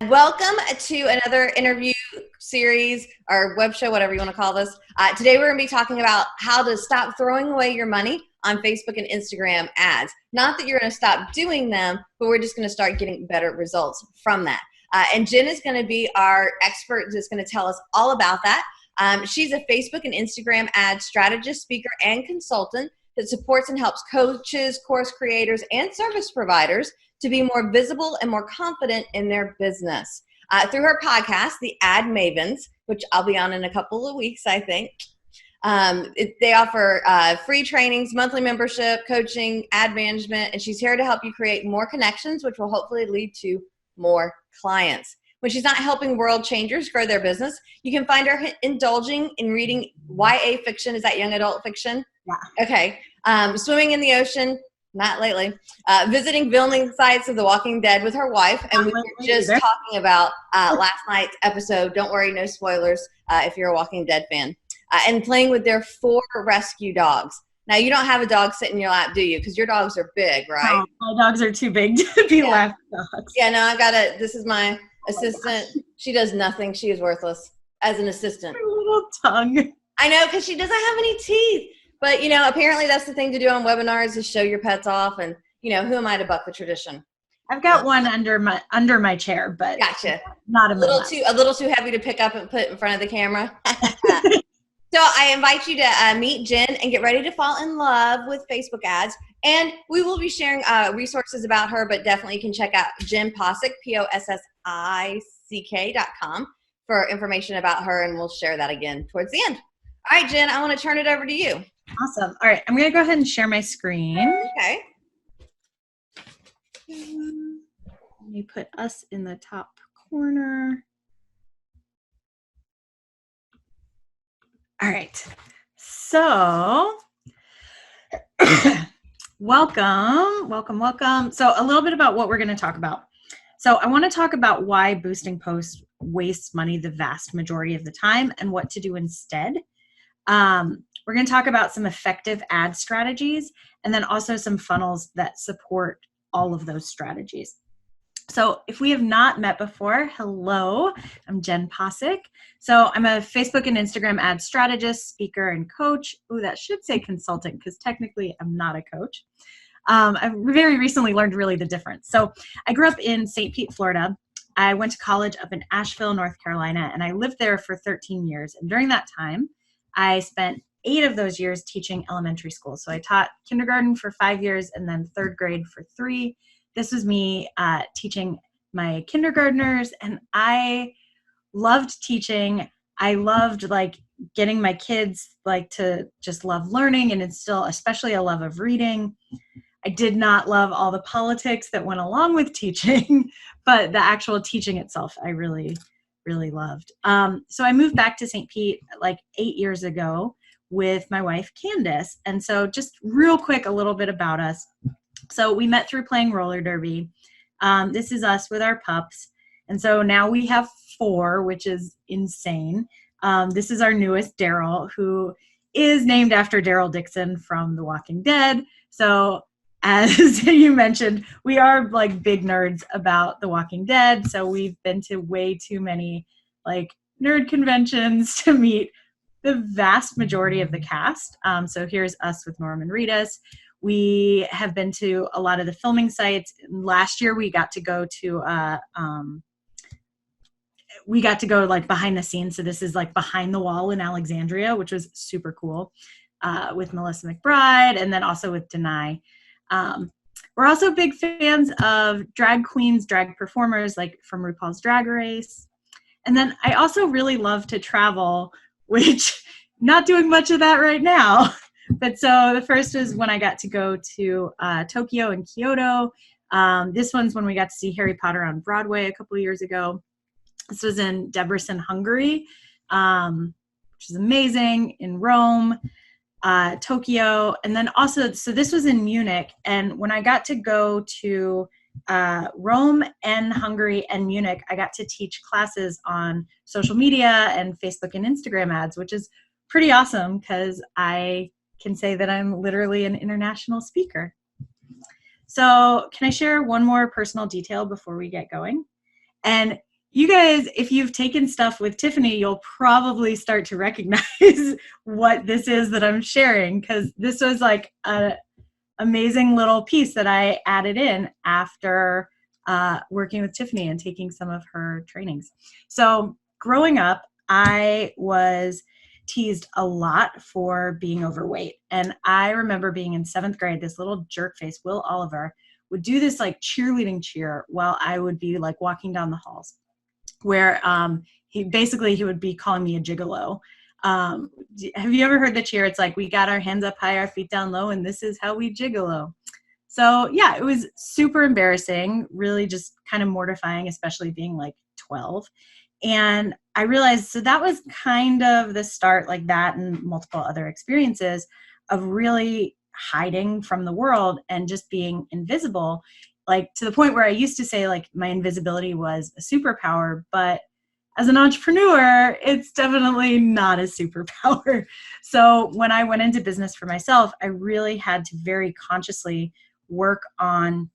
Welcome to another interview series or web show, whatever you want to call this. Today we're going to be talking about how to stop throwing away your money on Facebook and Instagram ads. Not that you're going to stop doing them, but we're just going to start getting better results from that. And Jenn is going to be our expert that's going to tell us all about that. She's a Facebook and Instagram ad strategist, speaker, and consultant that supports and helps coaches, course creators, and service providers to be more visible and more confident in their business. Through her podcast, The Ad Mavens, which I'll be on in a couple of weeks, I think. They offer free trainings, monthly membership, coaching, ad management, and she's here to help you create more connections, which will hopefully lead to more clients. When she's not helping world changers grow their business, you can find her indulging in reading YA fiction. Is that young adult fiction? Yeah. Okay. Swimming in the ocean. Not lately. Visiting filming sites of The Walking Dead with her wife. And we were just talking about last night's episode. Don't worry, no spoilers if you're a Walking Dead fan. And playing with their 4 rescue dogs. Now, you don't have a dog sitting in your lap, do you? Because your dogs are big, right? No, my dogs are too big to be lap dogs. Yeah, no, this is my assistant. She does nothing. She is worthless as an assistant. Her little tongue. I know, because she doesn't have any teeth. But, apparently that's the thing to do on webinars is show your pets off. And, who am I to buck the tradition? I've got one under my chair, but gotcha. Not a little too heavy to pick up and put in front of the camera. So I invite you to meet Jenn and get ready to fall in love with Facebook ads. And we will be sharing resources about her, but definitely you can check out Jenn Possick, POSSICK.com for information about her, and we'll share that again towards the end. All right, Jenn, I want to turn it over to you. Awesome. All right, I'm going to go ahead and share my screen. Okay. Let me put us in the top corner. All right. So, welcome. So a little bit about what we're going to talk about. So I want to talk about why boosting posts wastes money the vast majority of the time and what to do instead. We're going to talk about some effective ad strategies and then also some funnels that support all of those strategies. So if we have not met before, hello, I'm Jenn Possick. So I'm a Facebook and Instagram ad strategist, speaker, and coach. Ooh, that should say consultant because technically I'm not a coach. I've very recently learned really the difference. So I grew up in St. Pete, Florida. I went to college up in Asheville, North Carolina, and I lived there for 13 years. And during that time, I spent 8 of those years teaching elementary school. So I taught kindergarten for 5 years and then 3rd grade for 3. This was me teaching my kindergartners, and I loved teaching. I loved getting my kids to just love learning and instill especially a love of reading. I did not love all the politics that went along with teaching, but the actual teaching itself I really, really loved. So I moved back to St. Pete 8 years ago with my wife, Candice. And so just real quick, a little bit about us. So we met through playing roller derby. This is us with our pups. And so now we have 4, which is insane. This is our newest, Daryl, who is named after Daryl Dixon from The Walking Dead. So as you mentioned, we are big nerds about The Walking Dead. So we've been to way too many nerd conventions to meet the vast majority of the cast. So here's us with Norman Reedus. We have been to a lot of the filming sites. Last year we got to go to behind the scenes. So this is behind the wall in Alexandria, which was super cool, with Melissa McBride and then also with Denai. We're also big fans of drag queens, drag performers from RuPaul's Drag Race. And then I also really love to travel, which not doing much of that right now. But so the first was when I got to go to Tokyo and Kyoto. This one's when we got to see Harry Potter on Broadway a couple of years ago. This was in Debrecen, Hungary, which is amazing, in Rome, Tokyo. And then also, so this was in Munich. And when I got to go to Rome and Hungary and Munich, I got to teach classes on social media and Facebook and Instagram ads, which is pretty awesome because I can say that I'm literally an international speaker. So can I share one more personal detail before we get going? And You guys, if you've taken stuff with Tiffanie, you'll probably start to recognize what this is that I'm sharing, because this was like an amazing little piece that I added in after working with Tiffanie and taking some of her trainings. So growing up, I was teased a lot for being overweight. And I remember being in 7th grade, this little jerk face, Will Oliver, would do this like cheerleading cheer while I would be like walking down the halls, where he would be calling me a gigolo. Have you ever heard the cheer? It's like, we got our hands up high, our feet down low, and this is how we gigolo. So yeah, it was super embarrassing, really just kind of mortifying, especially being like 12. And I realized, so that was kind of the start, like that and multiple other experiences of really hiding from the world and just being invisible, like to the point where I used to say like my invisibility was a superpower, but as an entrepreneur, it's definitely not a superpower. So when I went into business for myself, I really had to very consciously work on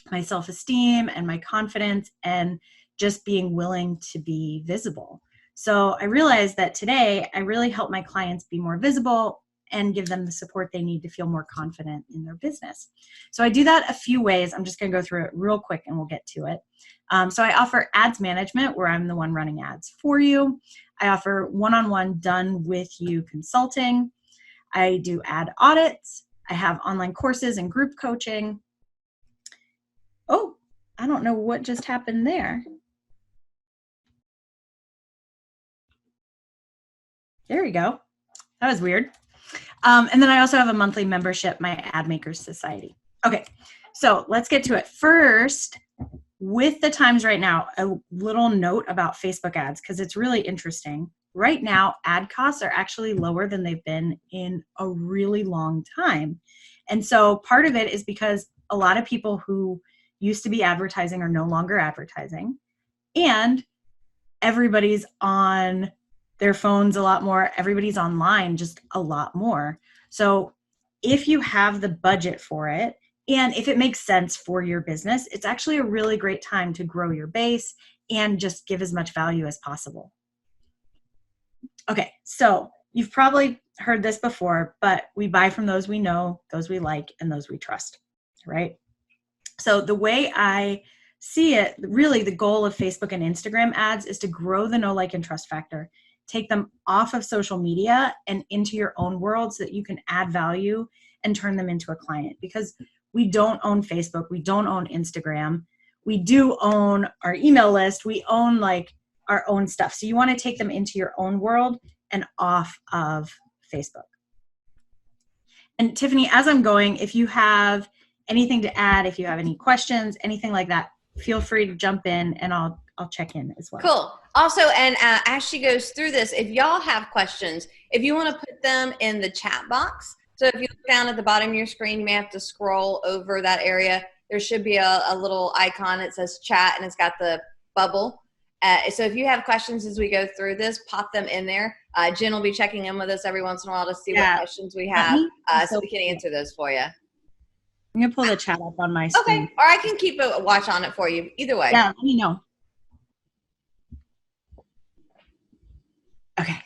my self-esteem and my confidence and just being willing to be visible. So I realized that today I really help my clients be more visible and give them the support they need to feel more confident in their business. So I do that a few ways. I'm just going to go through it real quick and we'll get to it. So I offer ads management, where I'm the one running ads for you. I offer one-on-one done with you consulting. I do ad audits. I have online courses and group coaching. Oh, I don't know what just happened there. There we go. That was weird. And then I also have a monthly membership, my Ad Makers Society. Okay, so let's get to it. First, with the times right now, a little note about Facebook ads, because it's really interesting. Right now, ad costs are actually lower than they've been in a really long time. And so part of it is because a lot of people who used to be advertising are no longer advertising, and everybody's on their phones a lot more. Everybody's online just a lot more. So if you have the budget for it, and if it makes sense for your business, it's actually a really great time to grow your base and just give as much value as possible. Okay, so you've probably heard this before, but we buy from those we know, those we like, and those we trust, right? So the way I see it, really the goal of Facebook and Instagram ads is to grow the know, like, and trust factor. Take them off of social media and into your own world so that you can add value and turn them into a client. Because we don't own Facebook, we don't own Instagram, we do own our email list, we own like our own stuff. So you want to take them into your own world and off of Facebook. And Tiffanie, as I'm going, if you have anything to add, if you have any questions, anything like that, feel free to jump in and I'll check in as well. Cool. Also, and as she goes through this, if y'all have questions, if you want to put them in the chat box, so if you look down at the bottom of your screen, you may have to scroll over that area. There should be a little icon that says chat, and it's got the bubble. So if you have questions as we go through this, pop them in there. Jenn will be checking in with us every once in a while to see what questions we have, so we can answer those for you. I'm going to pull the chat up on my screen. Okay, or I can keep a watch on it for you. Either way. Yeah, let me know. Okay.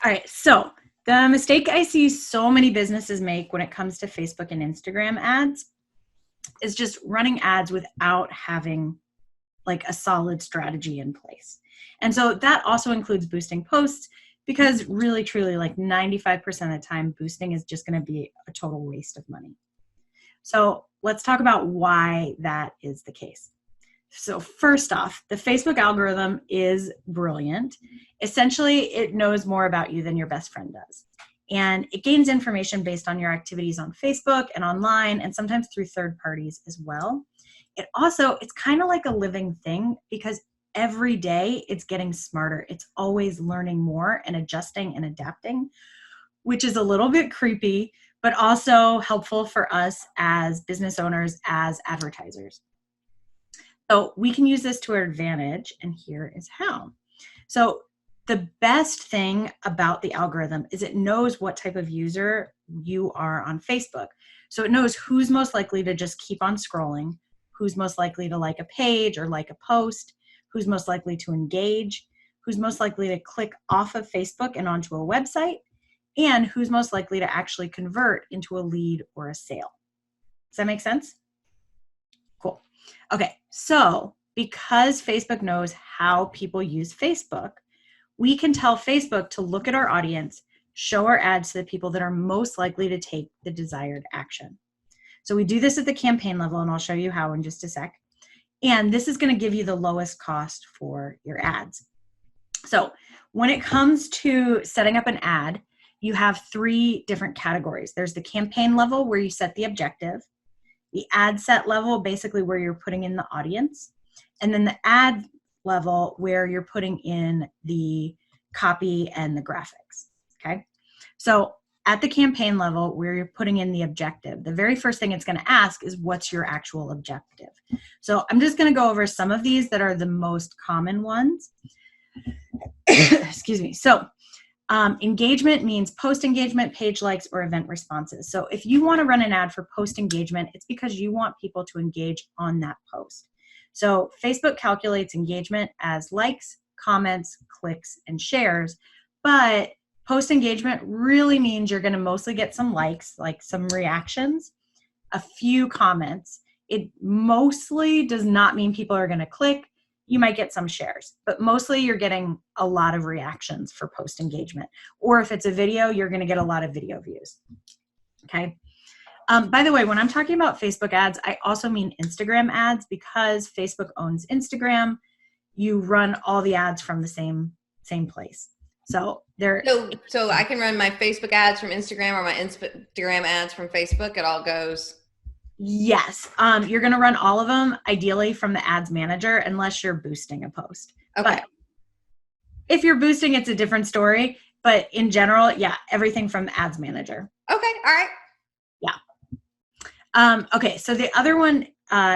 All right, so the mistake I see so many businesses make when it comes to Facebook and Instagram ads is just running ads without having like a solid strategy in place. And so that also includes boosting posts, because really, truly, like 95% of the time, boosting is just going to be a total waste of money. So let's talk about why that is the case. So first off, the Facebook algorithm is brilliant. Essentially, it knows more about you than your best friend does. And it gains information based on your activities on Facebook and online, and sometimes through third parties as well. It's kind of like a living thing, because every day it's getting smarter. It's always learning more and adjusting and adapting, which is a little bit creepy, but also helpful for us as business owners, as advertisers. So we can use this to our advantage, and here is how. So the best thing about the algorithm is it knows what type of user you are on Facebook. So it knows who's most likely to just keep on scrolling, who's most likely to like a page or like a post, who's most likely to engage, who's most likely to click off of Facebook and onto a website, and who's most likely to actually convert into a lead or a sale. Does that make sense? Cool. Okay, so because Facebook knows how people use Facebook, we can tell Facebook to look at our audience, show our ads to the people that are most likely to take the desired action. So we do this at the campaign level, and I'll show you how in just a sec. And this is going to give you the lowest cost for your ads. So when it comes to setting up an ad, you have 3 different categories. There's the campaign level where you set the objective, the ad set level, basically where you're putting in the audience, and then the ad level where you're putting in the copy and the graphics, okay? So at the campaign level where you're putting in the objective, the very first thing it's going to ask is what's your actual objective. So I'm just going to go over some of these that are the most common ones. Excuse me. So engagement means post engagement, page likes, or event responses. So if you want to run an ad for post engagement, it's because you want people to engage on that post. So Facebook calculates engagement as likes, comments, clicks, and shares, but post engagement really means you're going to mostly get some likes, like some reactions, a few comments. It mostly does not mean people are going to click. You might get some shares, but mostly you're getting a lot of reactions for post engagement. Or if it's a video, you're going to get a lot of video views. Okay. By the way, when I'm talking about Facebook ads, I also mean Instagram ads because Facebook owns Instagram. You run all the ads from the same place. So they're so I can run my Facebook ads from Instagram or my Instagram ads from Facebook. It all goes. Yes. You're going to run all of them ideally from the ads manager unless you're boosting a post. Okay. But if you're boosting, it's a different story. But in general, yeah, everything from the ads manager. Okay. All right. Yeah. Okay. So the other one,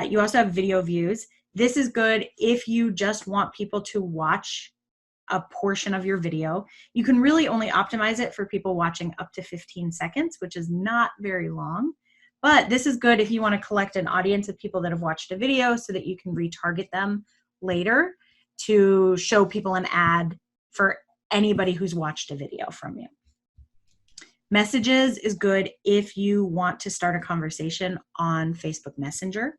you also have video views. This is good if you just want people to watch a portion of your video. You can really only optimize it for people watching up to 15 seconds, which is not very long. But this is good if you want to collect an audience of people that have watched a video so that you can retarget them later to show people an ad for anybody who's watched a video from you. Messages is good if you want to start a conversation on Facebook Messenger.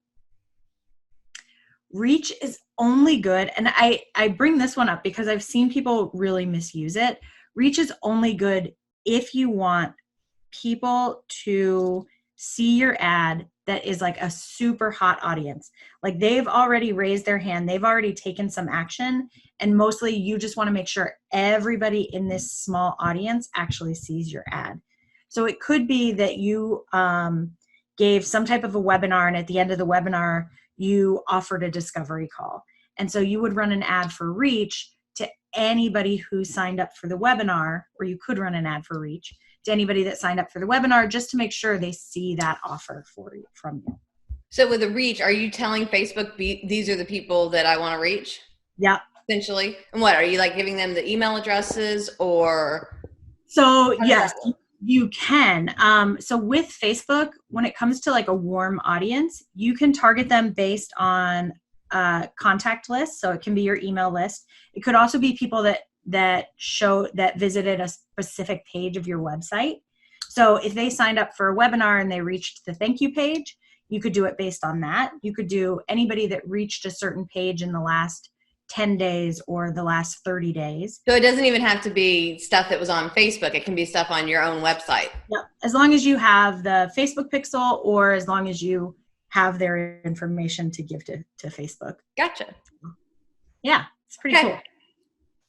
Reach is only good, and I bring this one up because I've seen people really misuse it. Reach is only good if you want people to see your ad that is like a super hot audience. Like they've already raised their hand, they've already taken some action, and mostly you just want to make sure everybody in this small audience actually sees your ad. So it could be that you gave some type of a webinar, and at the end of the webinar, you offered a discovery call. And so you would run an ad for reach to anybody who signed up for the webinar, or you could run an ad for reach to anybody that signed up for the webinar just to make sure they see that offer from you. So with the reach, are you telling Facebook these are the people that I want to reach? Yeah. Essentially. And what, are you like giving them the email addresses or? So yes, you can. So with Facebook, when it comes to like a warm audience, you can target them based on contact lists. So it can be your email list. It could also be people that visited a specific page of your website. So if they signed up for a webinar and they reached the thank you page, you could do it based on that. You could do anybody that reached a certain page in the last 10 days or the last 30 days. So it doesn't even have to be stuff that was on Facebook. It can be stuff on your own website. Yep. As long as you have the Facebook pixel or as long as you have their information to give to Facebook. Gotcha. Yeah, it's pretty cool.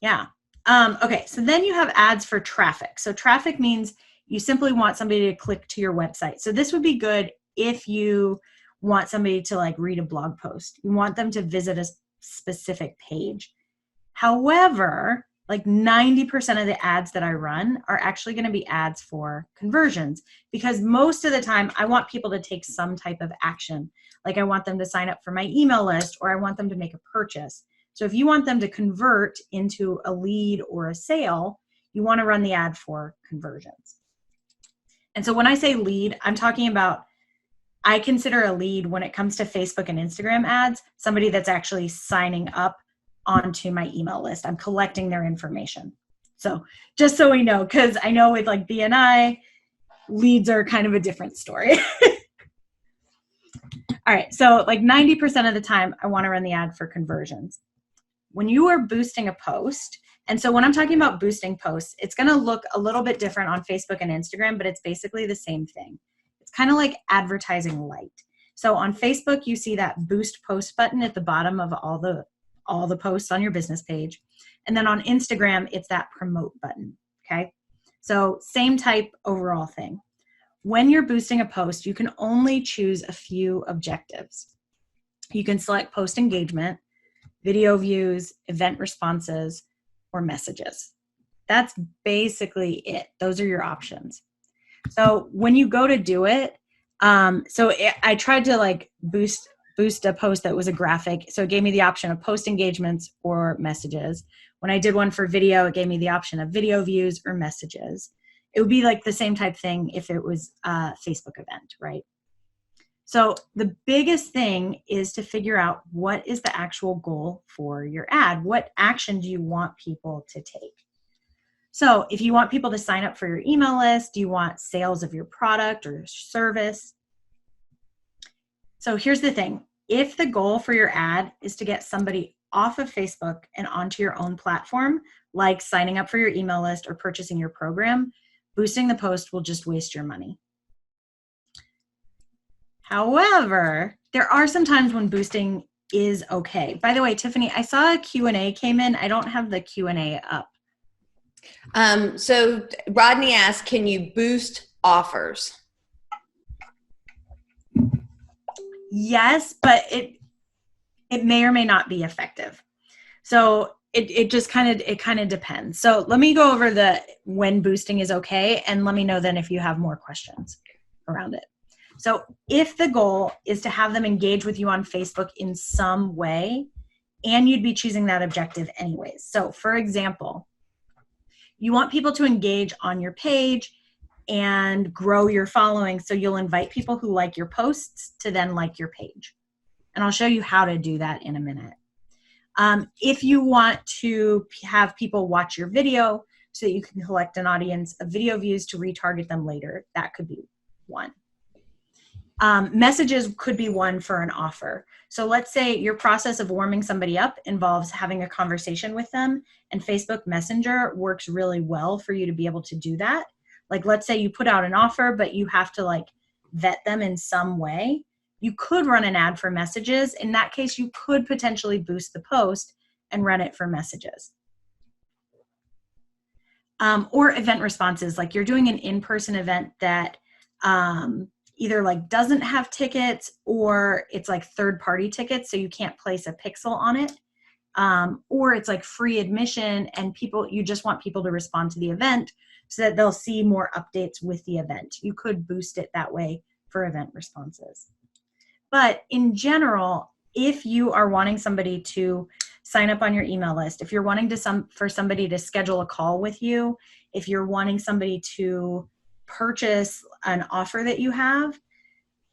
Yeah. Okay, so then you have ads for traffic. So traffic means you simply want somebody to click to your website. So this would be good if you want somebody to like read a blog post. You want them to visit a specific page. However, like 90% of the ads that I run are actually going to be ads for conversions because most of the time I want people to take some type of action. Like I want them to sign up for my email list or I want them to make a purchase. So if you want them to convert into a lead or a sale, you want to run the ad for conversions. And so when I say lead, I'm talking about, I consider a lead when it comes to Facebook and Instagram ads, somebody that's actually signing up onto my email list. I'm collecting their information. So just so we know, because I know with like BNI, leads are kind of a different story. All right, so like 90% of the time, I want to run the ad for conversions. When you are boosting a post, and so when I'm talking about boosting posts, it's going to look a little bit different on Facebook and Instagram, but it's basically the same thing. It's kind of like advertising light. So on Facebook, you see that boost post button at the bottom of all the posts on your business page. And then on Instagram, it's that promote button, okay? So same type overall thing. When you're boosting a post, you can only choose a few objectives. You can select post engagement, video views, event responses, or messages. That's basically it. Those are your options. So when you go to do it, I tried to like boost a post that was a graphic. So it gave me the option of post engagements or messages. When I did one for video, it gave me the option of video views or messages. It would be like the same type thing if it was a Facebook event, right? So the biggest thing is to figure out what is the actual goal for your ad. What action do you want people to take? So if you want people to sign up for your email list, do you want sales of your product or service? So here's the thing. If the goal for your ad is to get somebody off of Facebook and onto your own platform, like signing up for your email list or purchasing your program, boosting the post will just waste your money. However, there are some times when boosting is okay. By the way, Tiffanie, I saw a Q&A came in. I don't have the Q&A up. So Rodney asked, can you boost offers? Yes, but it may or may not be effective. So it just kind of depends. So let me go over the when boosting is okay, and let me know then if you have more questions around it. So if the goal is to have them engage with you on Facebook in some way, and you'd be choosing that objective anyways. So for example, you want people to engage on your page and grow your following. So you'll invite people who like your posts to then like your page. And I'll show you how to do that in a minute. If you want to have people watch your video so that you can collect an audience of video views to retarget them later, that could be one. Messages could be one for an offer. So let's say your process of warming somebody up involves having a conversation with them, and Facebook Messenger works really well for you to be able to do that. Like let's say you put out an offer, but you have to like vet them in some way. You could run an ad for messages. In that case, you could potentially boost the post and run it for messages. Or event responses, like you're doing an in-person event that either like doesn't have tickets or it's like third-party tickets, so you can't place a pixel on it. Or it's like free admission and you just want people to respond to the event so that they'll see more updates with the event. You could boost it that way for event responses. But in general, if you are wanting somebody to sign up on your email list, if you're wanting for somebody to schedule a call with you, if you're wanting somebody to purchase an offer that you have,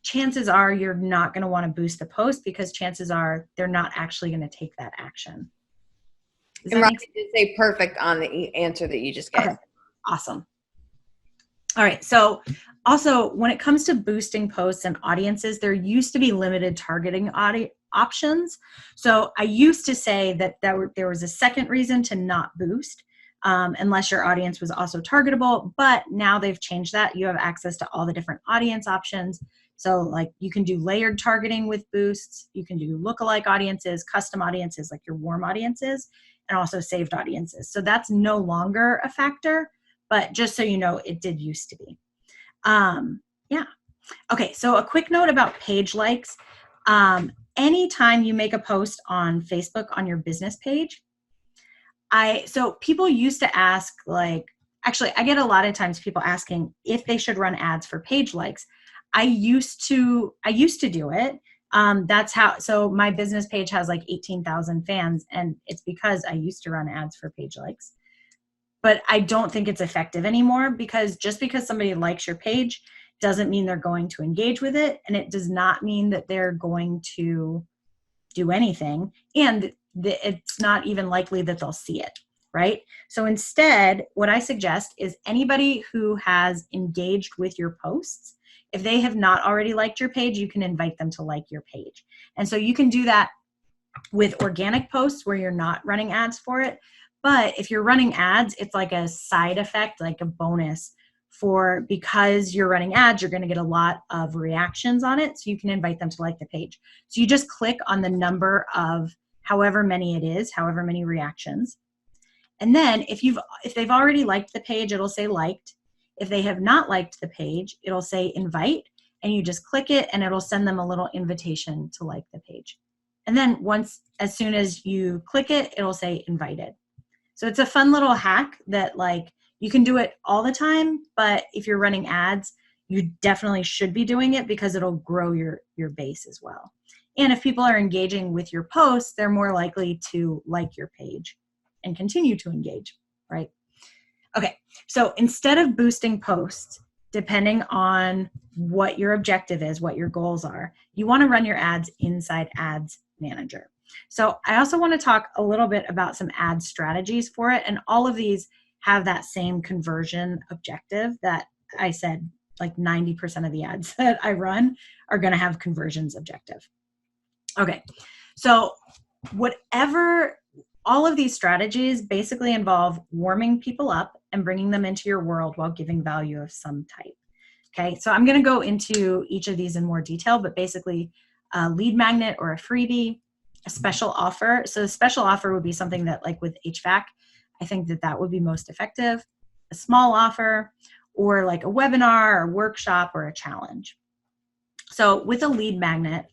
chances are you're not going to want to boost the post because chances are they're not actually going to take that action. And Robbie did say perfect on the answer that you just gave. Okay. Awesome. All right. So also when it comes to boosting posts and audiences, there used to be limited targeting options. So I used to say that there was a second reason to not boost unless your audience was also targetable, but now they've changed that. You have access to all the different audience options. So like you can do layered targeting with boosts. You can do lookalike audiences, custom audiences, like your warm audiences, and also saved audiences. So that's no longer a factor, but just so you know, it did used to be. Yeah. Okay. So a quick note about page likes. Anytime you make a post on Facebook on your business page, so people used to ask, like, actually, I get a lot of times people asking if they should run ads for page likes. I used to do it. So my business page has like 18,000 fans, and it's because I used to run ads for page likes. But I don't think it's effective anymore, because just because somebody likes your page doesn't mean they're going to engage with it, and it does not mean that they're going to do anything. And it's not even likely that they'll see it, right? So instead, what I suggest is anybody who has engaged with your posts, if they have not already liked your page, you can invite them to like your page. And so you can do that with organic posts where you're not running ads for it. But if you're running ads, it's like a side effect, like a bonus for, because you're running ads, you're going to get a lot of reactions on it. So you can invite them to like the page. So you just click on the number of however many it is, however many reactions. And then if they've already liked the page, it'll say liked. If they have not liked the page, it'll say invite, and you just click it and it'll send them a little invitation to like the page. And then as soon as you click it, it'll say invited. So it's a fun little hack that like you can do it all the time, but if you're running ads, you definitely should be doing it because it'll grow your base as well. And if people are engaging with your posts, they're more likely to like your page and continue to engage, right? Okay, so instead of boosting posts, depending on what your objective is, what your goals are, you want to run your ads inside Ads Manager. So I also want to talk a little bit about some ad strategies for it, and all of these have that same conversion objective that I said, like 90% of the ads that I run are going to have conversions objective. Okay, so all of these strategies basically involve warming people up and bringing them into your world while giving value of some type. Okay, so I'm going to go into each of these in more detail, but basically a lead magnet or a freebie, a special offer. So a special offer would be something that, like with HVAC, I think that would be most effective. A small offer, or like a webinar or workshop or a challenge. So with a lead magnet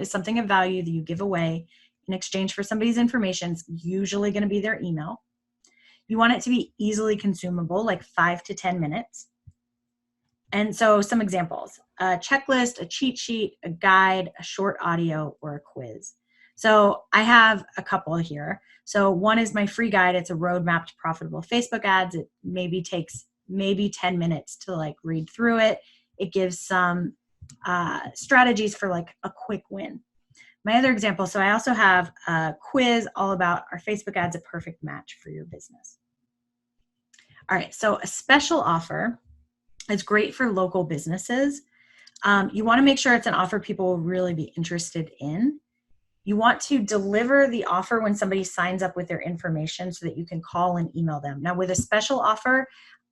is something of value that you give away in exchange for somebody's information. It's usually going to be their email. You want it to be easily consumable, like 5 to 10 minutes. And so some examples: a checklist, a cheat sheet, a guide, a short audio, or a quiz. So I have a couple here. So one is my free guide. It's a roadmap to profitable Facebook ads. It maybe takes 10 minutes to like read through it. It gives some strategies for like a quick win. My other example, so I also have a quiz all about, are Facebook ads a perfect match for your business? All right, so a special offer is great for local businesses. You want to make sure it's an offer people will really be interested in. You want to deliver the offer when somebody signs up with their information so that you can call and email them. Now with a special offer,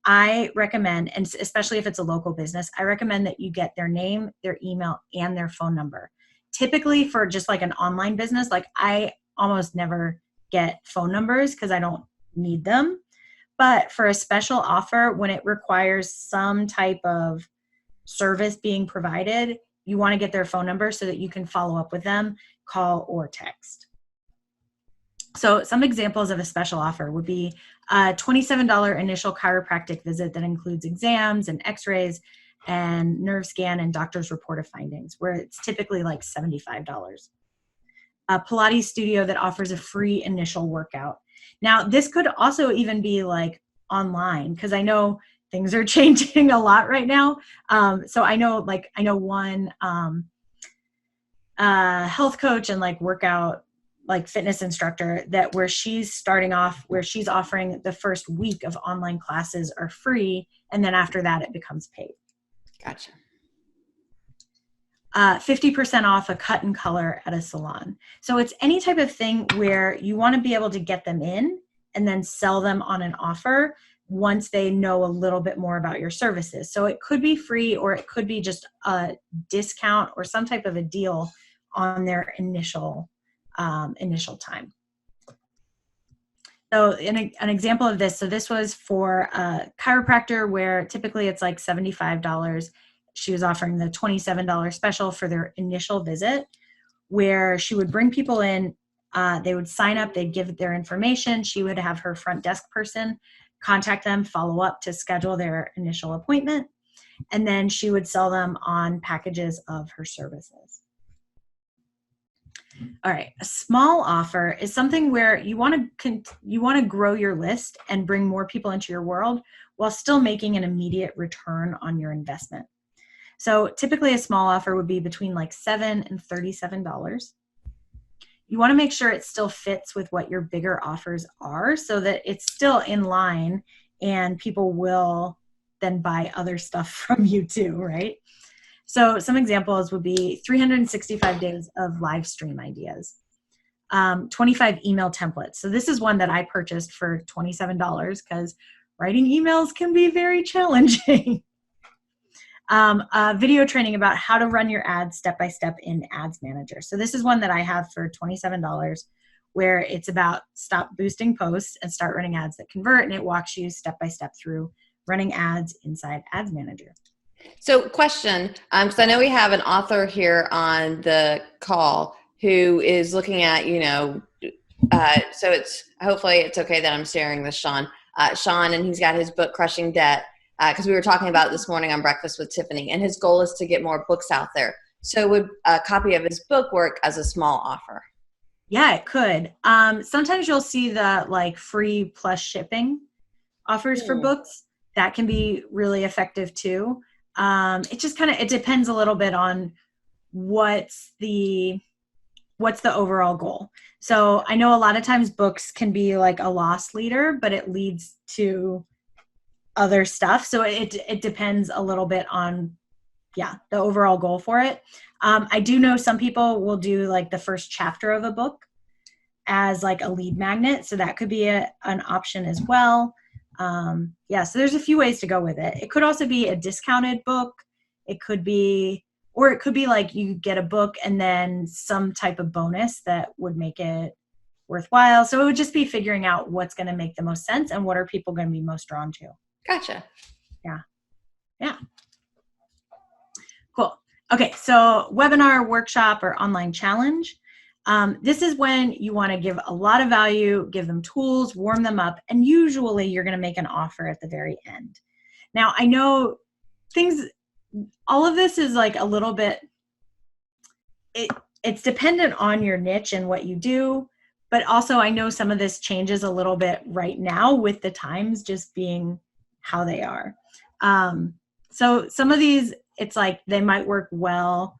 I recommend, and especially if it's a local business, I recommend that you get their name, their email, and their phone number. Typically for just like an online business, like I almost never get phone numbers because I don't need them. But for a special offer, when it requires some type of service being provided, you want to get their phone number so that you can follow up with them, call or text. So some examples of a special offer would be a $27 initial chiropractic visit that includes exams and x-rays and nerve scan and doctor's report of findings, where it's typically like $75. A Pilates studio that offers a free initial workout. Now, this could also even be like online, because I know things are changing a lot right now. So I know one health coach and like workout, like fitness instructor, that where she's starting off, where she's offering the first week of online classes are free, and then after that it becomes paid. Gotcha. 50% off a cut and color at a salon. So it's any type of thing where you want to be able to get them in and then sell them on an offer once they know a little bit more about your services. So it could be free, or it could be just a discount or some type of a deal on their initial time. So an example of this, so this was for a chiropractor where typically it's like $75. She was offering the $27 special for their initial visit, where she would bring people in, they would sign up, they'd give their information, she would have her front desk person contact them, follow up to schedule their initial appointment, and then she would sell them on packages of her services. All right, a small offer is something where you want to grow your list and bring more people into your world while still making an immediate return on your investment. So typically a small offer would be between like $7 and $37. you want to make sure it still fits with what your bigger offers are so that it's still in line and people will then buy other stuff from you too, right? So some examples would be 365 days of live stream ideas, 25 email templates. So this is one that I purchased for $27 because writing emails can be very challenging. Video training about how to run your ads step-by-step in Ads Manager. So this is one that I have for $27 where it's about stop boosting posts and start running ads that convert, and it walks you step-by-step through running ads inside Ads Manager. So question, because I know we have an author here on the call who is looking at, so hopefully it's okay that I'm sharing this, Sean, and he's got his book, Crushing Debt, because we were talking about it this morning on Breakfast with Tiffanie, and his goal is to get more books out there. So would a copy of his book work as a small offer? Yeah, it could. Sometimes you'll see the free plus shipping offers for books. That can be really effective too. It just it depends a little bit on what's the overall goal. So I know a lot of times books can be like a loss leader, but it leads to other stuff. So it depends a little bit on, the overall goal for it. I do know some people will do the first chapter of a book as a lead magnet. So that could be an option as well. So there's a few ways to go with it. It could also be a discounted book. It could be you get a book and then some type of bonus that would make it worthwhile. So it would just be figuring out what's going to make the most sense and what are people going to be most drawn to. Gotcha. Yeah. Cool. Okay. So webinar, workshop, or online challenge. This is when you want to give a lot of value, give them tools, warm them up, and usually you're going to make an offer at the very end. Now, I know all of this is a little bit, it's dependent on your niche and what you do, but also I know some of this changes a little bit right now with the times just being how they are. So some of these, it's they might work well,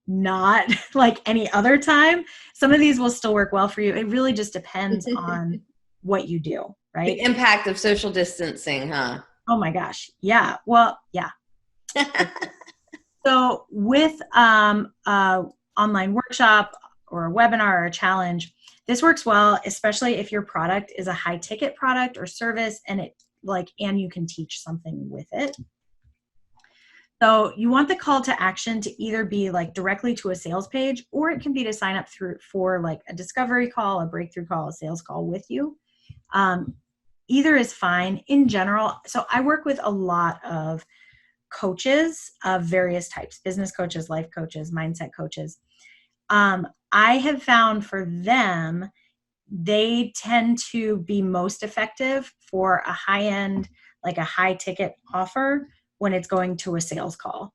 not like any other time. Some of these will still work well for you. It really just depends on what you do, right? The impact of social distancing, huh? Oh my gosh. Yeah. Well, yeah. So with a online workshop or a webinar or a challenge, this works well, especially if your product is a high ticket product or service and and you can teach something with it. So you want the call to action to either be directly to a sales page, or it can be to sign up for a discovery call, a breakthrough call, a sales call with you. Either is fine in general. So I work with a lot of coaches of various types, business coaches, life coaches, mindset coaches. I have found for them, they tend to be most effective for a high end, a high ticket offer when it's going to a sales call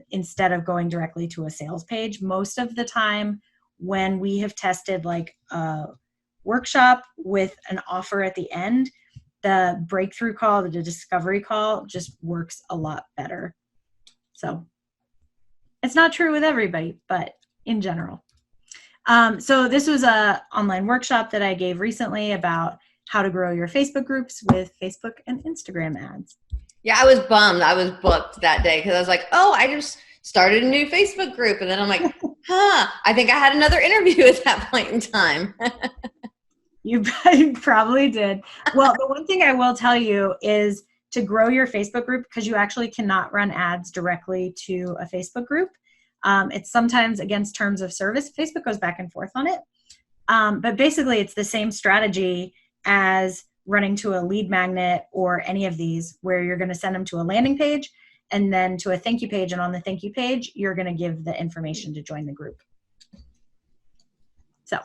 instead of going directly to a sales page. Most of the time when we have tested a workshop with an offer at the end, the breakthrough call, the discovery call just works a lot better. So it's not true with everybody, but in general. So this was an online workshop that I gave recently about how to grow your Facebook groups with Facebook and Instagram ads. Yeah, I was bummed. I was booked that day because I was I just started a new Facebook group. And then I'm I think I had another interview at that point in time. You probably did. Well, the one thing I will tell you is to grow your Facebook group, because you actually cannot run ads directly to a Facebook group. It's sometimes against terms of service. Facebook goes back and forth on it. But basically, it's the same strategy as running to a lead magnet or any of these, where you're going to send them to a landing page and then to a thank you page. And on the thank you page, you're going to give the information to join the group. So,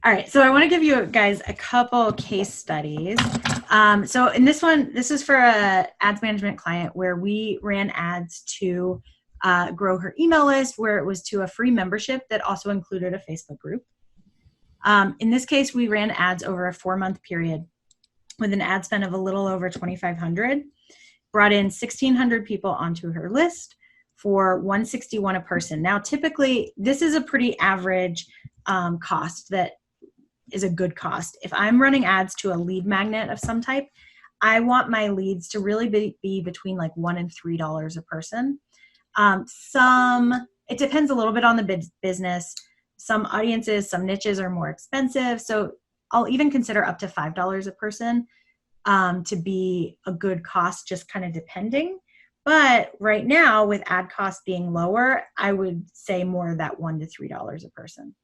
all right. So I want to give you guys a couple case studies. So in this one, this is for a ads management client where we ran ads to grow her email list, where it was to a free membership that also included a Facebook group. In this case, we ran ads over a 4-month period with an ad spend of a little over $2,500, brought in 1,600 people onto her list, for $161 a person. Now, typically, this is a pretty average cost that is a good cost. If I'm running ads to a lead magnet of some type, I want my leads to really be between like $1 and $3 a person. It depends a little bit on the business. Some audiences, some niches are more expensive. So I'll even consider up to $5 a person to be a good cost, just kind of depending. But right now, with ad costs being lower, I would say more of that $1 to $3 a person.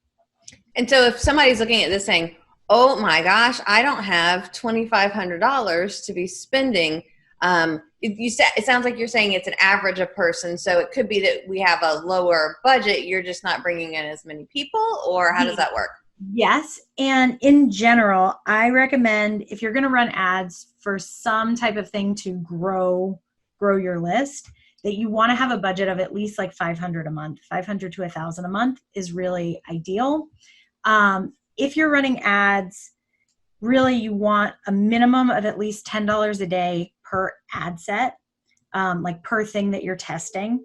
And so if somebody's looking at this saying, oh my gosh, I don't have $2,500 to be spending. It sounds like you're saying it's an average a person. So it could be that we have a lower budget. You're just not bringing in as many people, or how does that work? Yes. And in general, I recommend if you're going to run ads for some type of thing to grow your list, that you want to have a budget of at least like $500 a month. $500 to $1,000 a month is really ideal. If you're running ads, really you want a minimum of at least $10 a day per ad set, like per thing that you're testing.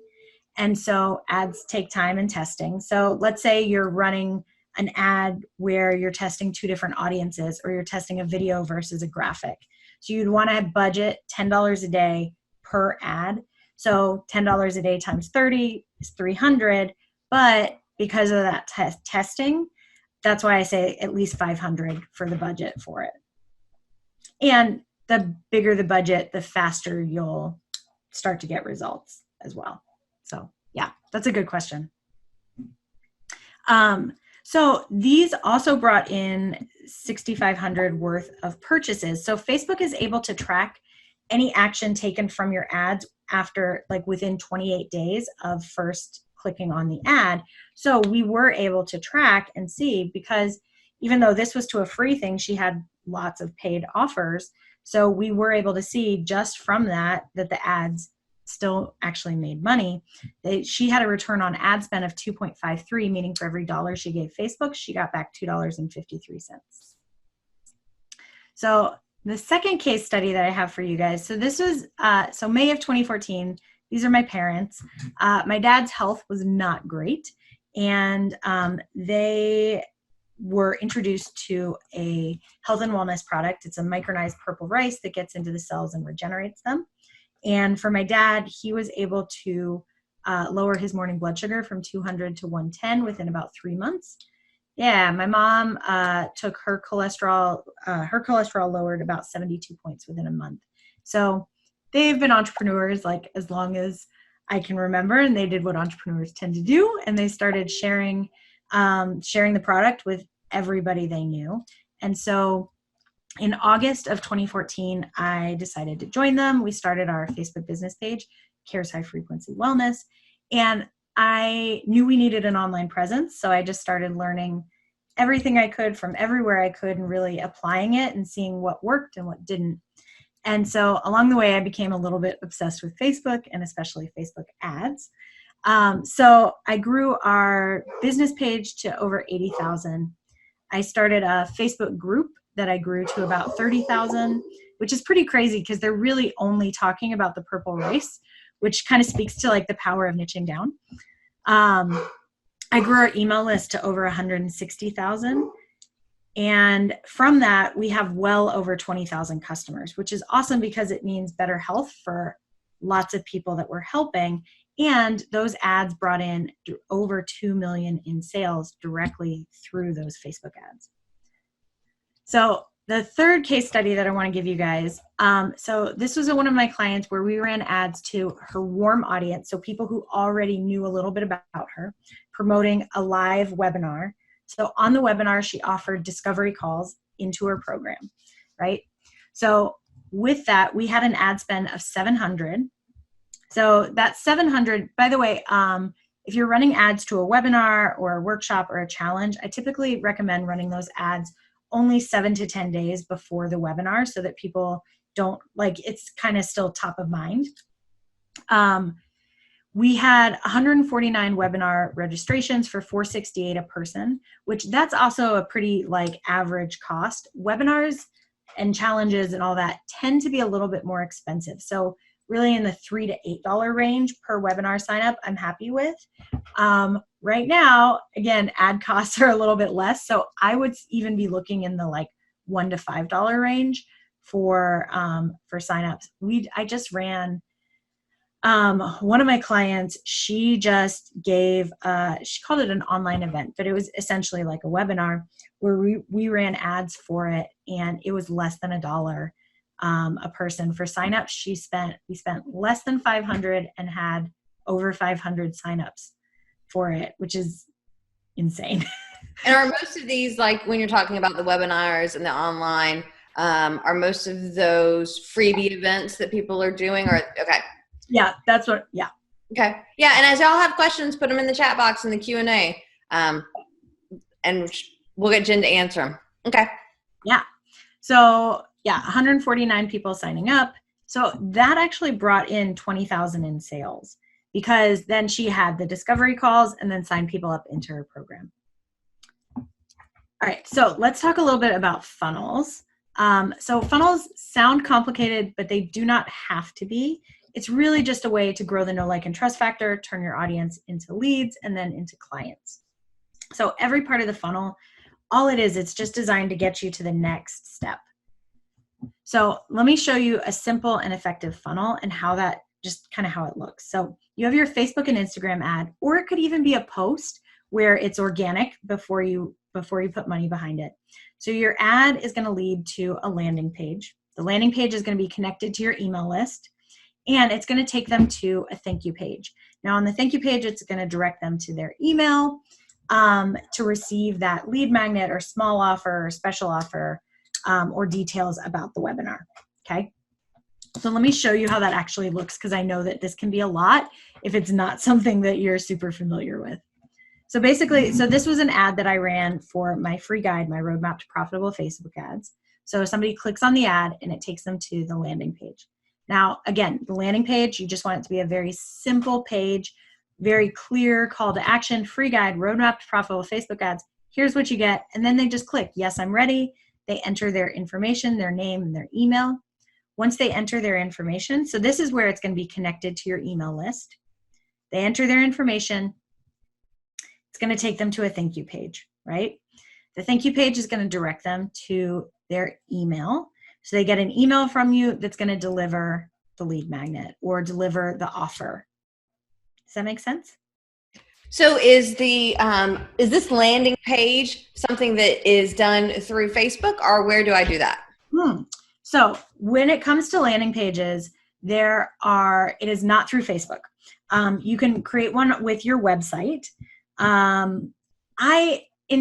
And so ads take time and testing. So let's say you're running an ad where you're testing two different audiences, or you're testing a video versus a graphic. So you'd want to budget $10 a day per ad. So $10 a day times 30 is $300. But because of that testing, that's why I say at least $500 for the budget for it. And the bigger the budget, the faster you'll start to get results as well. So yeah, that's a good question. So these also brought in $6,500 worth of purchases. So Facebook is able to track any action taken from your ads after, like, within 28 days of first clicking on the ad. So we were able to track and see, because even though this was to a free thing, she had lots of paid offers. So we were able to see just from that the ads still actually made money. She had a return on ad spend of 2.53, meaning for every dollar she gave Facebook, she got back $2.53. So the second case study that I have for you guys, so this was, May of 2014, these are my parents. My dad's health was not great, and they were introduced to a health and wellness product. It's a micronized purple rice that gets into the cells and regenerates them. And for my dad, he was able to lower his morning blood sugar from 200 to 110 within about 3 months. Yeah, my mom took her cholesterol lowered about 72 points within a month. So they've been entrepreneurs like as long as I can remember, and they did what entrepreneurs tend to do, and they started sharing the product with everybody they knew. And so in August of 2014, I decided to join them. We started our Facebook business page, Cares High Frequency Wellness, and I knew we needed an online presence. So I just started learning everything I could from everywhere I could and really applying it and seeing what worked and what didn't. And so along the way, I became a little bit obsessed with Facebook, and especially Facebook ads. So I grew our business page to over 80,000. I started a Facebook group that I grew to about 30,000, which is pretty crazy because they're really only talking about the purple rice, which kind of speaks to like the power of niching down. I grew our email list to over 160,000. And from that, we have well over 20,000 customers, which is awesome because it means better health for lots of people that we're helping. And those ads brought in over 2 million in sales directly through those Facebook ads. So the third case study that I want to give you guys, so this was one of my clients where we ran ads to her warm audience, so people who already knew a little bit about her, promoting a live webinar. So on the webinar, she offered discovery calls into her program, right? So with that, we had an ad spend of 700. So that 700, by the way, if you're running ads to a webinar or a workshop or a challenge, I typically recommend running those ads only 7 to 10 days before the webinar so that people don't, like, it's kind of still top of mind. We had 149 webinar registrations for $468 a person, which that's also a pretty like average cost. Webinars and challenges and all that tend to be a little bit more expensive. So really in the $3 to $8 range per webinar sign up, I'm happy with. Right now, again, ad costs are a little bit less. So I would even be looking in the like $1 to $5 range for signups. I just ran one of my clients. She just gave she called it an online event, but it was essentially like a webinar where we ran ads for it, and it was less than $1 a person for signups. We spent less than 500 and had over 500 signups for it, which is insane. And are most of these, like when you're talking about the webinars and the online, are most of those freebie events that people are doing? Or okay. Yeah, that's what. Yeah. Okay. Yeah, and as y'all have questions, put them in the chat box in the Q&A, and we'll get Jenn to answer them. Okay. Yeah. So yeah, 149 people signing up. So that actually brought in 20,000 in sales, because then she had the discovery calls and then signed people up into her program. All right, so let's talk a little bit about funnels. So funnels sound complicated, but they do not have to be. It's really just a way to grow the know, like, and trust factor, turn your audience into leads and then into clients. So every part of the funnel, all it is, it's just designed to get you to the next step. So let me show you a simple and effective funnel and how that, just kind of how it looks. So you have your Facebook and Instagram ad, or it could even be a post where it's organic before you put money behind it. So your ad is going to lead to a landing page. The landing page is going to be connected to your email list, and it's going to take them to a thank you page. Now on the thank you page, it's going to direct them to their email to receive that lead magnet or small offer or special offer or details about the webinar. Okay. So let me show you how that actually looks, because I know that this can be a lot if it's not something that you're super familiar with. So basically, so this was an ad that I ran for my free guide, my roadmap to profitable Facebook ads. So somebody clicks on the ad and it takes them to the landing page. Now, again, the landing page, you just want it to be a very simple page, very clear call to action, free guide, roadmap to profitable Facebook ads. Here's what you get. And then they just click, yes, I'm ready. They enter their information, their name, and their email. Once they enter their information, so this is where it's going to be connected to your email list. They enter their information. It's going to take them to a thank you page, right? The thank you page is going to direct them to their email. So they get an email from you that's going to deliver the lead magnet or deliver the offer. Does that make sense? So is this landing page something that is done through Facebook, or where do I do that? So when it comes to landing pages, it is not through Facebook. You can create one with your website. In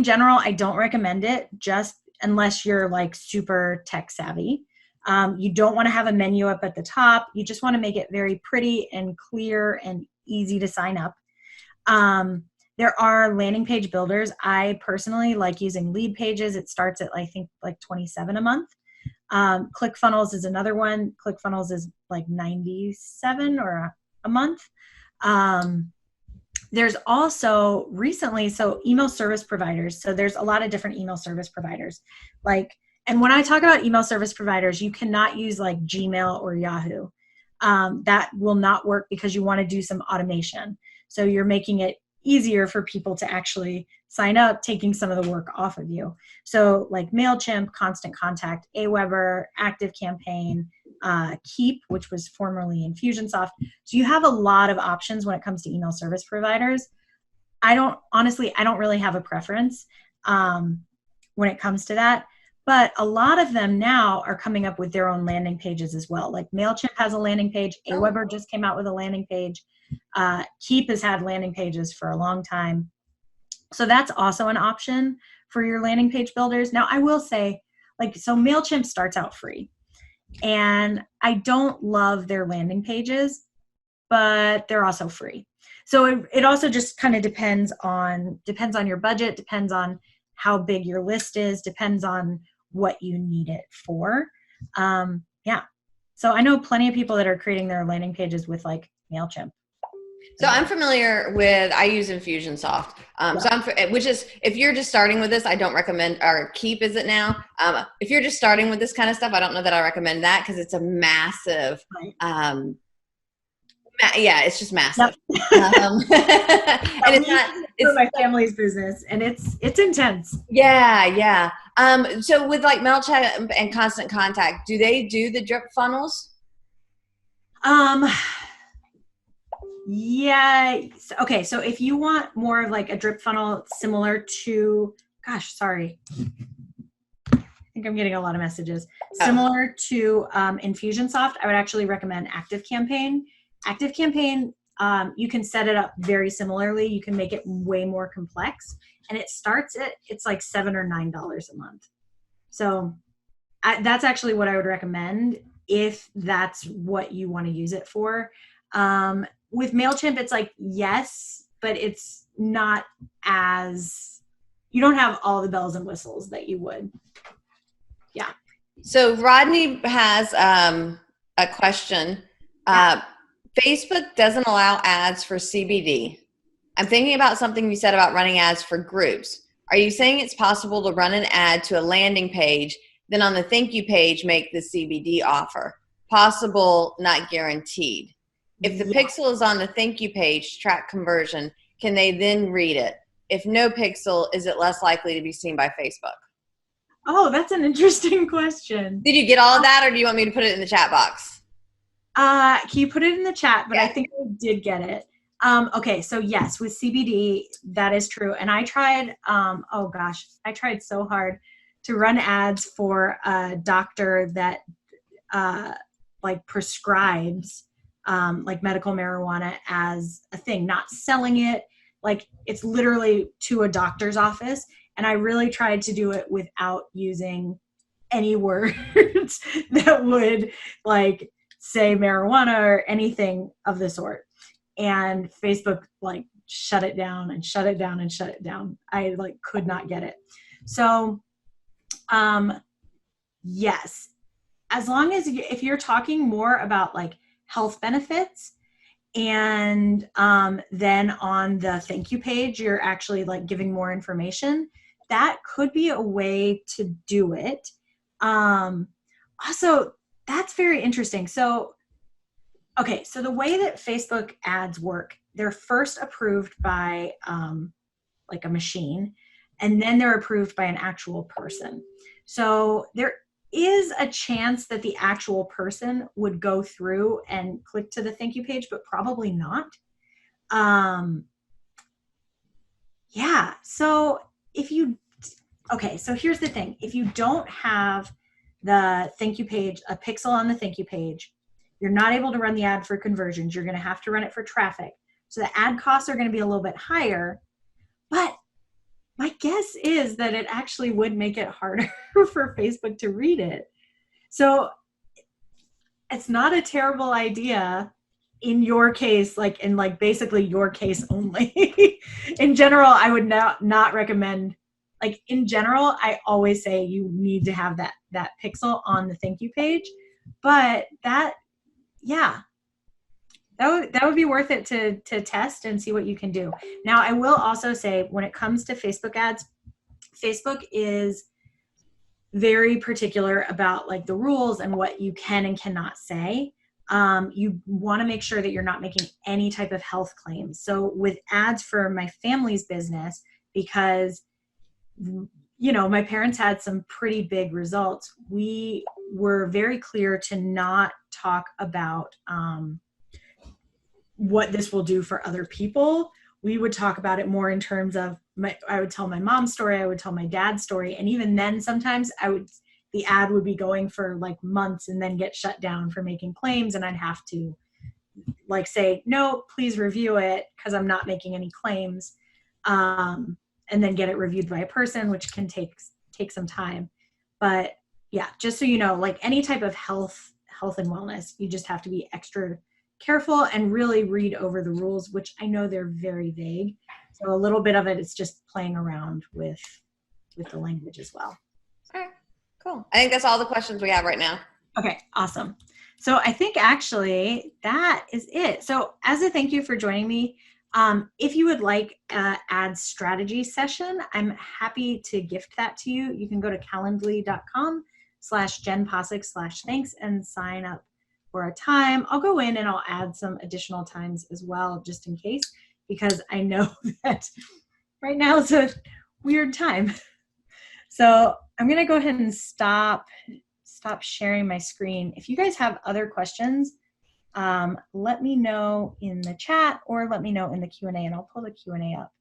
general, I don't recommend it just unless you're like super tech savvy. You don't want to have a menu up at the top. You just want to make it very pretty and clear and easy to sign up. There are landing page builders. I personally like using Lead Pages. It starts at, I think, like $27 a month. ClickFunnels is another one. ClickFunnels is like $97 or a month. There's also recently, so email service providers. So there's a lot of different email service providers. And when I talk about email service providers, you cannot use like Gmail or Yahoo. That will not work because you want to do some automation. So you're making it easier for people to actually sign up, taking some of the work off of you. So like MailChimp, Constant Contact, Aweber, ActiveCampaign, Keep, which was formerly Infusionsoft. So you have a lot of options when it comes to email service providers. I don't really have a preference when it comes to that. But a lot of them now are coming up with their own landing pages as well. Like MailChimp has a landing page. Aweber just came out with a landing page. Keep has had landing pages for a long time. So that's also an option for your landing page builders. Now, I will say, so MailChimp starts out free. And I don't love their landing pages, but they're also free. So it also just kind of depends on your budget, depends on how big your list is, depends on what you need it for. Yeah. So I know plenty of people that are creating their landing pages with like MailChimp. So I'm familiar with, I use Infusionsoft. Which is, if you're just starting with this, I don't recommend, or Keep is it now? If you're just starting with this kind of stuff, I don't know that I recommend that because it's a massive Yeah, it's just massive. Yep. And it's not, for it's my family's business, and it's intense. yeah, yeah. So with like MailChimp and Constant Contact, do they do the drip funnels? Um, yeah. Okay. So if you want more of like a drip funnel similar to, gosh, sorry. I think I'm getting a lot of messages. Oh. Similar to Infusionsoft, I would actually recommend ActiveCampaign. ActiveCampaign, you can set it up very similarly. You can make it way more complex, and it starts at, it's like $7 or $9 a month. So that's actually what I would recommend if that's what you want to use it for. With MailChimp, it's like, yes, but it's not as, you don't have all the bells and whistles that you would. Yeah. So Rodney has a question. Facebook doesn't allow ads for CBD. I'm thinking about something you said about running ads for groups. Are you saying it's possible to run an ad to a landing page, then on the thank you page make the CBD offer? Possible, not guaranteed. If the pixel is on the thank you page to track conversion, can they then read it? If no pixel, is it less likely to be seen by Facebook? Oh, that's an interesting question. Did you get all of that, or do you want me to put it in the chat box? Can you put it in the chat? But I think I did get it. Okay, so yes, with CBD, that is true. And I tried, oh gosh, I tried so hard to run ads for a doctor that like prescribes like medical marijuana as a thing, not selling it. Like it's literally to a doctor's office. And I really tried to do it without using any words that would like say marijuana or anything of the sort. And Facebook like shut it down and shut it down and shut it down. I like could not get it. So yes, as long as if you're talking more about like health benefits, and then on the thank you page you're actually like giving more information, that could be a way to do it. Also, that's very interesting. So okay, so the way that Facebook ads work, they're first approved by like a machine, and then they're approved by an actual person. So there is a chance that the actual person would go through and click to the thank you page, but probably not. Yeah, so if you, okay, so here's the thing. If you don't have the thank you page, a pixel on the thank you page, you're not able to run the ad for conversions. You're going to have to run it for traffic. So the ad costs are going to be a little bit higher, but my guess is that it actually would make it harder for Facebook to read it. So it's not a terrible idea in your case, like in like basically your case only. In general, I would not recommend, like in general, I always say you need to have that pixel on the thank you page. But that, yeah, that would be worth it to test and see what you can do. Now, I will also say when it comes to Facebook ads, Facebook is very particular about like the rules and what you can and cannot say. You want to make sure that you're not making any type of health claims. So with ads for my family's business, because you know, my parents had some pretty big results, we were very clear to not talk about what this will do for other people. We would talk about it more in terms of I would tell my mom's story, I would tell my dad's story, and even then sometimes the ad would be going for like months and then get shut down for making claims, and I'd have to like say, no, please review it because I'm not making any claims, and then get it reviewed by a person, which can take some time. But yeah, just so you know, like any type of health and wellness, you just have to be extra careful and really read over the rules, which I know they're very vague. So a little bit of it is just playing around with the language as well. Okay, cool. I think that's all the questions we have right now. Okay, awesome. So I think actually that is it. So as a thank you for joining me, if you would like an ad strategy session, I'm happy to gift that to you. You can go to calendly.com/Jenn Possick/thanks and sign up or a time, I'll go in and I'll add some additional times as well, just in case, because I know that right now is a weird time. So I'm going to go ahead and stop sharing my screen. If you guys have other questions, let me know in the chat or let me know in the Q&A, and I'll pull the Q&A up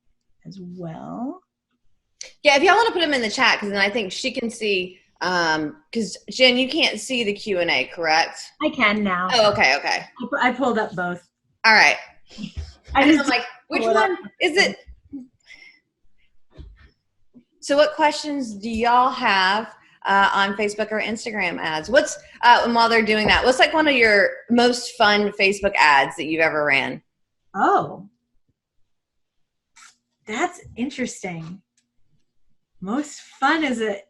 as well. Yeah, if y'all want to put them in the chat, because then I think she can see, because Jen, you can't see the Q&A, correct? I can now. Oh, okay. I pulled up both. All right. I'm like, which one is it? So what questions do y'all have on Facebook or Instagram ads? What's, and while they're doing that, what's like one of your most fun Facebook ads that you've ever ran? Oh, that's interesting. Most fun is it?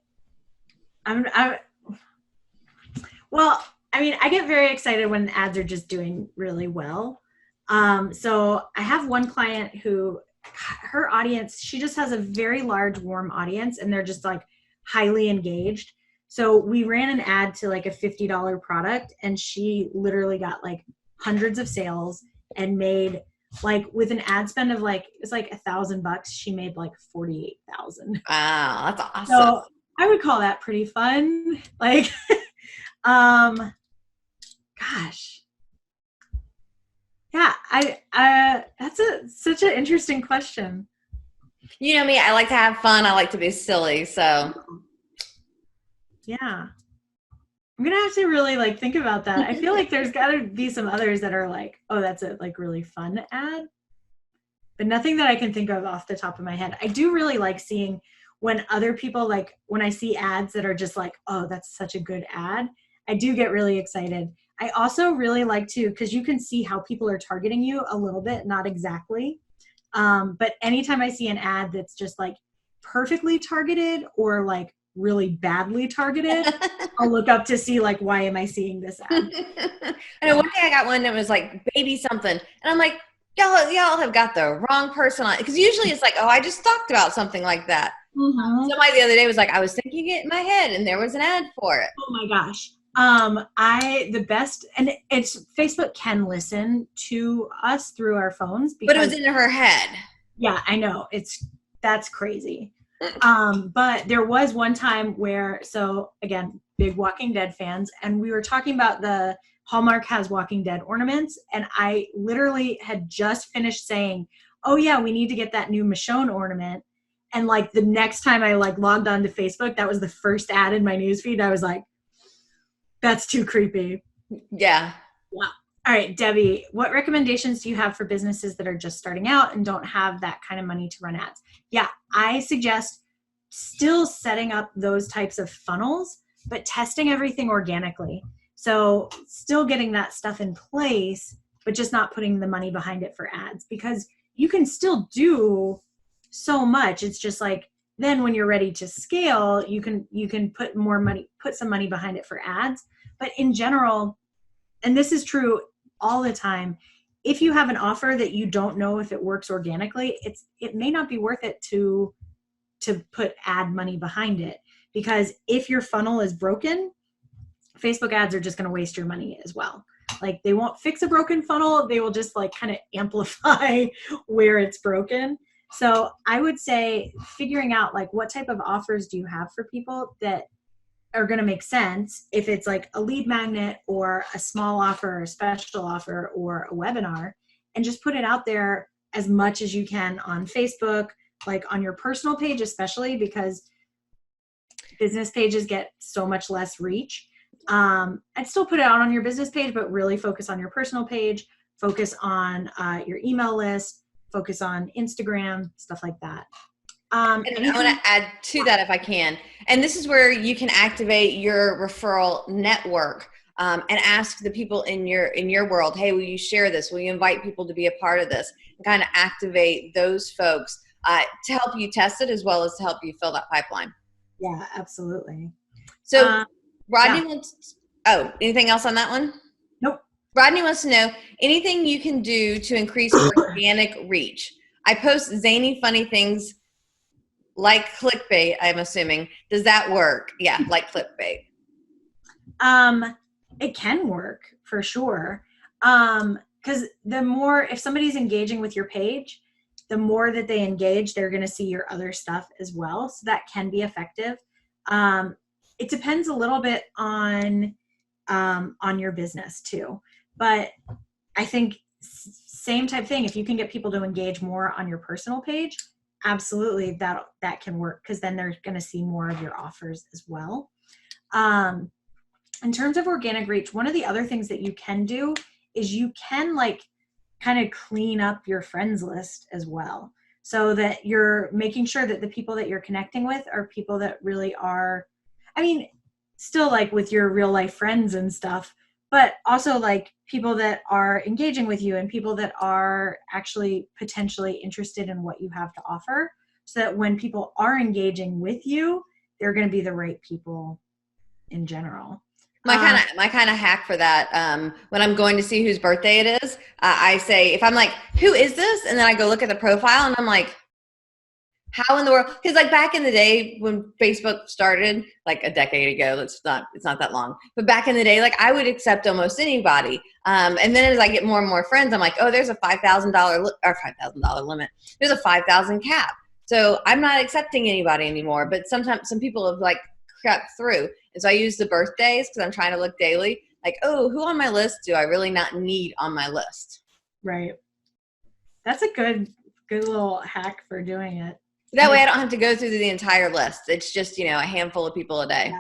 Well, I mean, I get very excited when ads are just doing really well. So I have one client who, her audience, she just has a very large, warm audience, and they're just like highly engaged. So we ran an ad to like a $50 product, and she literally got like hundreds of sales and made like, with an ad spend of like, it's like $1,000, she made like 48,000. Wow, that's awesome. So I would call that pretty fun. Like, gosh. Yeah, that's such an interesting question. You know me, I like to have fun. I like to be silly. So yeah, I'm going to have to really like think about that. I feel like there's got to be some others that are like, oh, that's a like really fun ad, but nothing that I can think of off the top of my head. I do really like seeing when other people, like when I see ads that are just like, oh, that's such a good ad, I do get really excited. I also really like to, because you can see how people are targeting you a little bit, not exactly. But anytime I see an ad that's just like perfectly targeted or like really badly targeted, I'll look up to see like, why am I seeing this ad? I know one day I got one that was like baby something. And I'm like, y'all have got the wrong person on it. Because usually it's like, oh, I just talked about something like that. Mm-hmm. Somebody the other day was like, I was thinking it in my head and there was an ad for it. Oh my gosh. The best, and it's Facebook can listen to us through our phones, because, but it was in her head. Yeah, I know. That's crazy. But there was one time where, so again, big Walking Dead fans, and we were talking about the Hallmark has Walking Dead ornaments, and I literally had just finished saying, oh yeah, we need to get that new Michonne ornament. And like the next time I like logged onto Facebook, that was the first ad in my newsfeed. I was like, that's too creepy. Yeah. Yeah. All right, Debbie, what recommendations do you have for businesses that are just starting out and don't have that kind of money to run ads? Yeah, I suggest still setting up those types of funnels, but testing everything organically. So still getting that stuff in place, but just not putting the money behind it for ads, because you can still do so much. It's just like, then when you're ready to scale, you can put some money behind it for ads. But in general, and this is true all the time, if you have an offer that you don't know if it works organically, it may not be worth it to put ad money behind it, because if your funnel is broken, Facebook ads are just going to waste your money as well. Like, they won't fix a broken funnel, they will just like kind of amplify where it's broken. So I would say figuring out like, what type of offers do you have for people that are going to make sense, if it's like a lead magnet or a small offer or a special offer or a webinar, and just put it out there as much as you can on Facebook, like on your personal page, especially because business pages get so much less reach. I'd still put it out on your business page, but really focus on your personal page, focus on your email list, focus on Instagram, stuff like that. And I want to add to that if I can. And this is where you can activate your referral network and ask the people in your world, hey, will you share this? Will you invite people to be a part of this? And kind of activate those folks to help you test it, as well as to help you fill that pipeline. Yeah, absolutely. So Rodney wants, anything else on that one? Nope. Rodney wants to know anything you can do to increase organic reach. I post zany, funny things like clickbait, I'm assuming. Does that work? Yeah, like clickbait. It can work for sure. Because the more, if somebody's engaging with your page, the more that they engage, they're going to see your other stuff as well. So that can be effective. It depends a little bit on your business too. But I think same type thing. If you can get people to engage more on your personal page, absolutely that can work, because then they're going to see more of your offers as well. In terms of organic reach, one of the other things that you can do is you can like kind of clean up your friends list as well, so that you're making sure that the people that you're connecting with are people that really are, I mean, still like with your real life friends and stuff, but also like people that are engaging with you and people that are actually potentially interested in what you have to offer, so that when people are engaging with you, they're going to be the right people in general. My kind of hack for that, when I'm going to see whose birthday it is, I say, if I'm like, who is this? And then I go look at the profile and I'm like, how in the world? Because like back in the day when Facebook started, like a decade ago, it's not that long, but back in the day, like I would accept almost anybody. And then as I get more and more friends, I'm like, oh, there's a $5,000 limit. There's a 5,000 cap. So I'm not accepting anybody anymore. But sometimes some people have like crept through. And so I use the birthdays because I'm trying to look daily. Like, oh, who on my list do I really not need on my list? Right. That's a good little hack for doing it. That way I don't have to go through the entire list. It's just, a handful of people a day.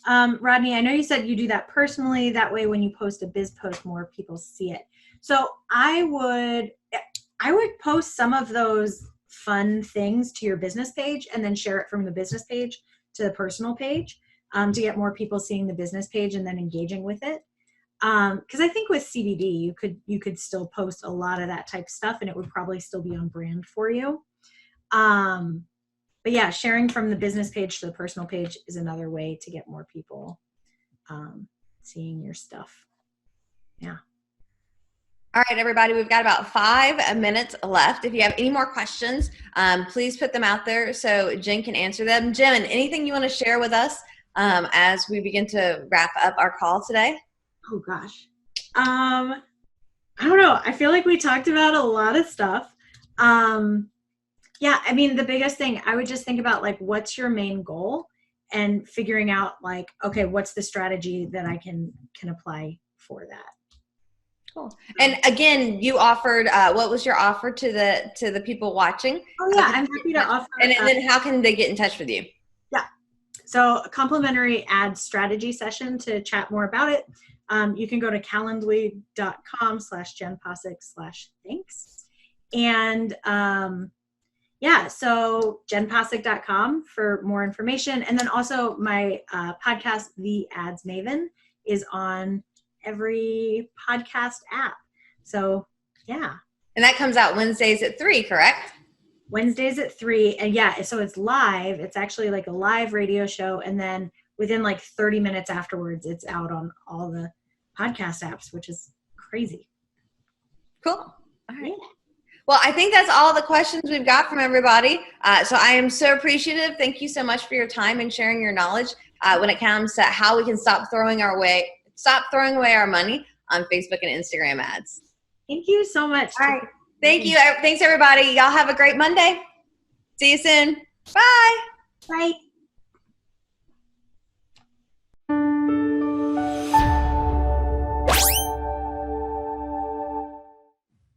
Yeah. Rodney, I know you said you do that personally. That way when you post a biz post, more people see it. So I would post some of those fun things to your business page and then share it from the business page to the personal page, to get more people seeing the business page and then engaging with it. Because I think with CBD, you could still post a lot of that type of stuff and it would probably still be on brand for you. But yeah, sharing from the business page to the personal page is another way to get more people seeing your stuff. Yeah. All right, everybody, we've got about 5 minutes left. If you have any more questions, please put them out there so Jen can answer them. Jen, anything you want to share with us as we begin to wrap up our call today? Oh, gosh. I don't know. I feel like we talked about a lot of stuff. Yeah, I mean, the biggest thing, I would just think about like, what's your main goal, and figuring out like, okay, what's the strategy that I can apply for that. Cool. And again, you offered, what was your offer to the people watching? Oh yeah, I'm happy to offer. And then how can they get in touch with you? Yeah. So a complimentary ad strategy session to chat more about it. You can go to calendly.com/JennPossick/thanks. And yeah, so JennPossick.com for more information. And then also my podcast, The Ads Maven, is on every podcast app. So yeah. And that comes out Wednesdays at 3, correct? Wednesdays at 3. And yeah, so it's live. It's actually like a live radio show. And then within like 30 minutes afterwards, it's out on all the podcast apps, which is crazy. Cool. All right. Yeah. Well, I think that's all the questions we've got from everybody. So I am so appreciative. Thank you so much for your time and sharing your knowledge when it comes to how we can stop throwing away our money on Facebook and Instagram ads. Thank you so much. All right. Thank you. Thanks, everybody. Y'all have a great Monday. See you soon. Bye. Bye.